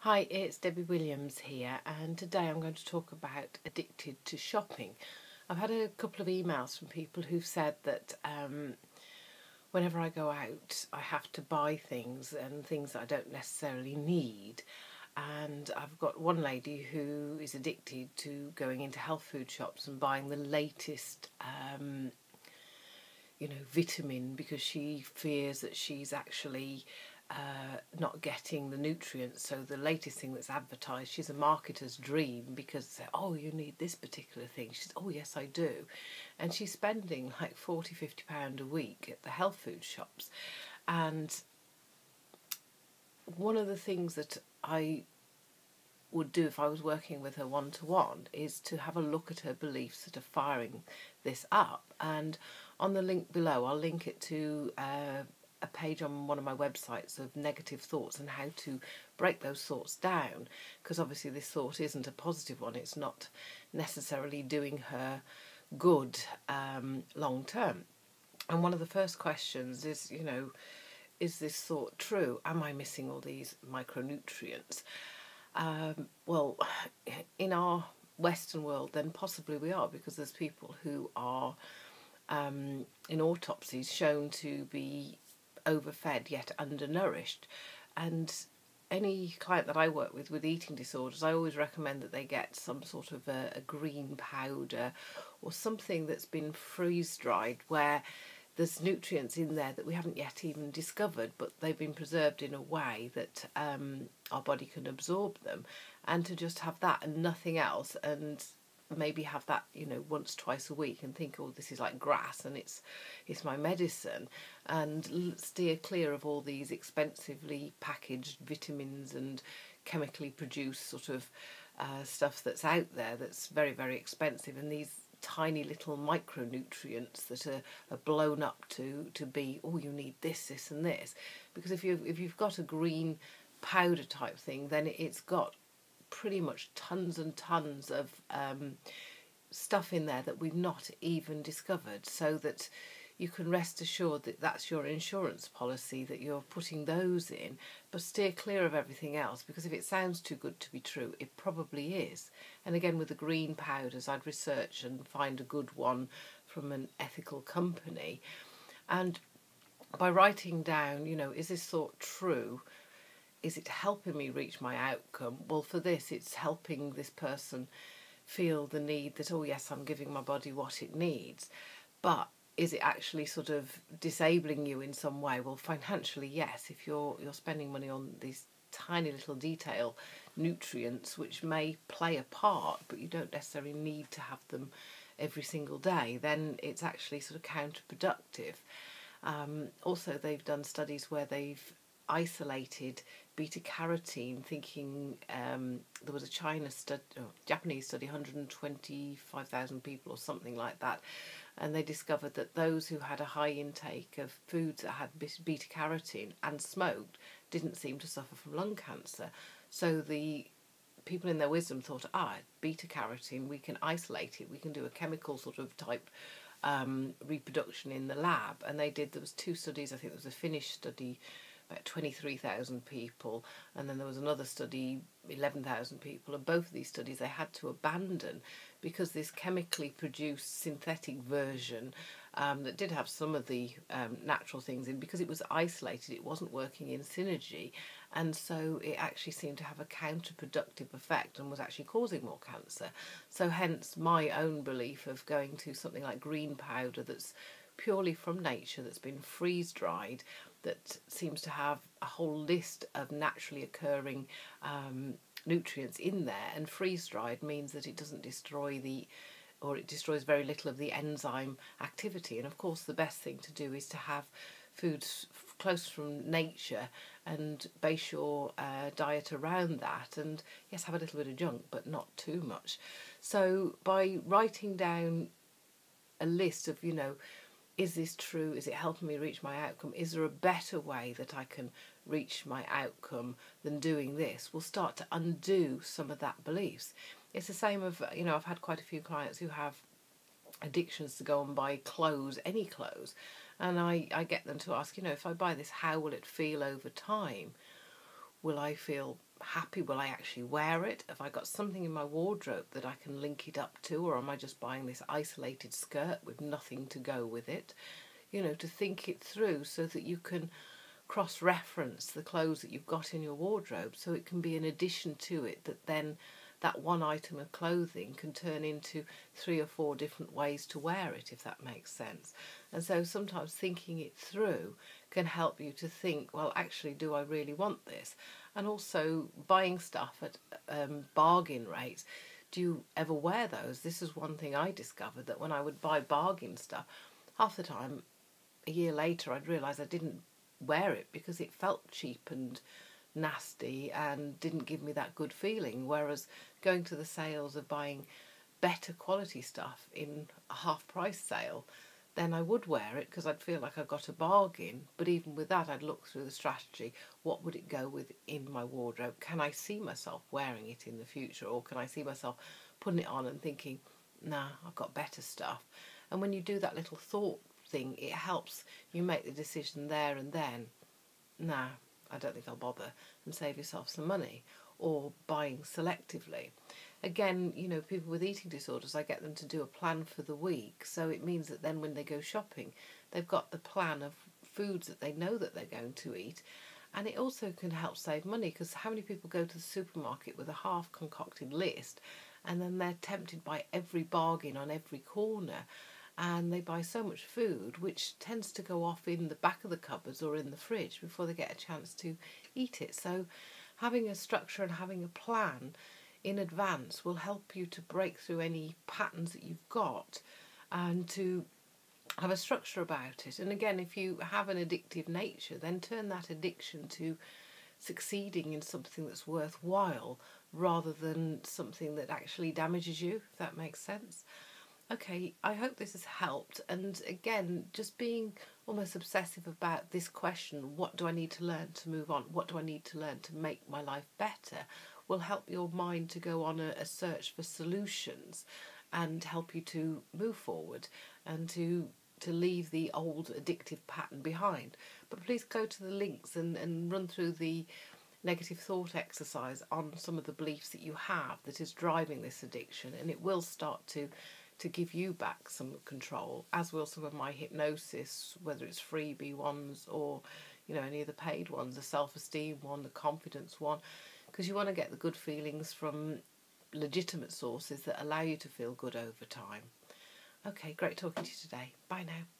Hi, it's Debbie Williams here, and today I'm going to talk about addicted to shopping. I've had a couple of emails from people who've said that whenever I go out, I have to buy things and things that I don't necessarily need. And I've got one lady who is addicted to going into health food shops and buying the latest vitamin because she fears that she's actually not getting the nutrients. So the latest thing that's advertised, she's a marketer's dream because they say, oh, you need this particular thing. She says, oh yes, I do. And she's spending like £40–50 a week at the health food shops. And one of the things that I would do if I was working with her one-to-one is to have a look at her beliefs that are firing this up. And on the link below, I'll link it to a page on one of my websites of negative thoughts and how to break those thoughts down, because obviously this thought isn't a positive one. It's not necessarily doing her good long term. And one of the first questions is, is this thought true? Am I missing all these micronutrients? Well, in our Western world, then possibly we are, because there's people who are in autopsies shown to be overfed yet undernourished. And any client that I work with eating disorders, I always recommend that they get some sort of a green powder or something that's been freeze dried, where there's nutrients in there that we haven't yet even discovered, but they've been preserved in a way that our body can absorb them, and to just have that and nothing else, and maybe have that once, twice a week, and think, oh, this is like grass and it's my medicine, and steer clear of all these expensively packaged vitamins and chemically produced sort of stuff that's out there that's very, very expensive, and these tiny little micronutrients that are blown up to be, oh, you need this and this. Because if you've got a green powder type thing, then it's got pretty much tons and tons of stuff in there that we've not even discovered, so that you can rest assured that that's your insurance policy, that you're putting those in, but steer clear of everything else, because if it sounds too good to be true, it probably is. And again, with the green powders, I'd research and find a good one from an ethical company. And by writing down, is this thought true? Is it helping me reach my outcome? Well, for this, it's helping this person feel the need that, oh yes, I'm giving my body what it needs. But is it actually sort of disabling you in some way? Well, financially, yes. If you're spending money on these tiny little detail nutrients, which may play a part, but you don't necessarily need to have them every single day, then it's actually sort of counterproductive. Also, they've done studies where they've isolated beta-carotene, thinking there was a Japanese study, 125,000 people or something like that, and they discovered that those who had a high intake of foods that had beta-carotene and smoked didn't seem to suffer from lung cancer. So the people in their wisdom thought, beta-carotene, we can isolate it, we can do a chemical sort of type reproduction in the lab. And there was two studies. I think there was a Finnish study, about 23,000 people, and then there was another study, 11,000 people, and both of these studies they had to abandon because this chemically produced synthetic version that did have some of the natural things in, because it was isolated, it wasn't working in synergy, and so it actually seemed to have a counterproductive effect and was actually causing more cancer. So hence my own belief of going to something like green powder that's purely from nature, that's been freeze dried, that seems to have a whole list of naturally occurring nutrients in there, and freeze dried means that it doesn't destroy it destroys very little of the enzyme activity. And of course the best thing to do is to have foods close from nature and base your diet around that, and yes, have a little bit of junk but not too much. So by writing down a list of, is this true? Is it helping me reach my outcome? Is there a better way that I can reach my outcome than doing this? We'll start to undo some of that beliefs. It's the same of, I've had quite a few clients who have addictions to go and buy clothes, any clothes. And I get them to ask, if I buy this, how will it feel over time? Will I feel happy, will I actually wear it? Have I got something in my wardrobe that I can link it up to, or am I just buying this isolated skirt with nothing to go with it? You know, to think it through so that you can cross-reference the clothes that you've got in your wardrobe, so it can be an addition to it, that then that one item of clothing can turn into 3 or 4 different ways to wear it, if that makes sense. And so sometimes thinking it through can help you to think, well, actually, do I really want this? And also buying stuff at bargain rates. Do you ever wear those? This is one thing I discovered, that when I would buy bargain stuff, half the time, a year later, I'd realise I didn't wear it because it felt cheap and nasty and didn't give me that good feeling. Whereas going to the sales of buying better quality stuff in a half price sale, then I would wear it because I'd feel like I got a bargain. But even with that, I'd look through the strategy. What would it go with in my wardrobe? Can I see myself wearing it in the future, or can I see myself putting it on and thinking, nah, I've got better stuff? And when you do that little thought thing, it helps you make the decision there and then, nah, I don't think I'll bother, and save yourself some money. Or buying selectively. Again, you know, people with eating disorders, I get them to do a plan for the week, so it means that then when they go shopping, they've got the plan of foods that they know that they're going to eat. And it also can help save money, because how many people go to the supermarket with a half concocted list, and then they're tempted by every bargain on every corner, and they buy so much food which tends to go off in the back of the cupboards or in the fridge before they get a chance to eat it. So having a structure and having a plan in advance will help you to break through any patterns that you've got and to have a structure about it. And again, if you have an addictive nature, then turn that addiction to succeeding in something that's worthwhile rather than something that actually damages you, if that makes sense. Okay, I hope this has helped. And again, just being almost obsessive about this question, what do I need to learn to move on? What do I need to learn to make my life better? Will help your mind to go on a search for solutions and help you to move forward and to leave the old addictive pattern behind. But please go to the links and run through the negative thought exercise on some of the beliefs that you have that is driving this addiction, and it will start to give you back some control, as will some of my hypnosis, whether it's freebie ones or, you know, any of the paid ones, the self-esteem one, the confidence one, because you want to get the good feelings from legitimate sources that allow you to feel good over time. Okay, great talking to you today. Bye now.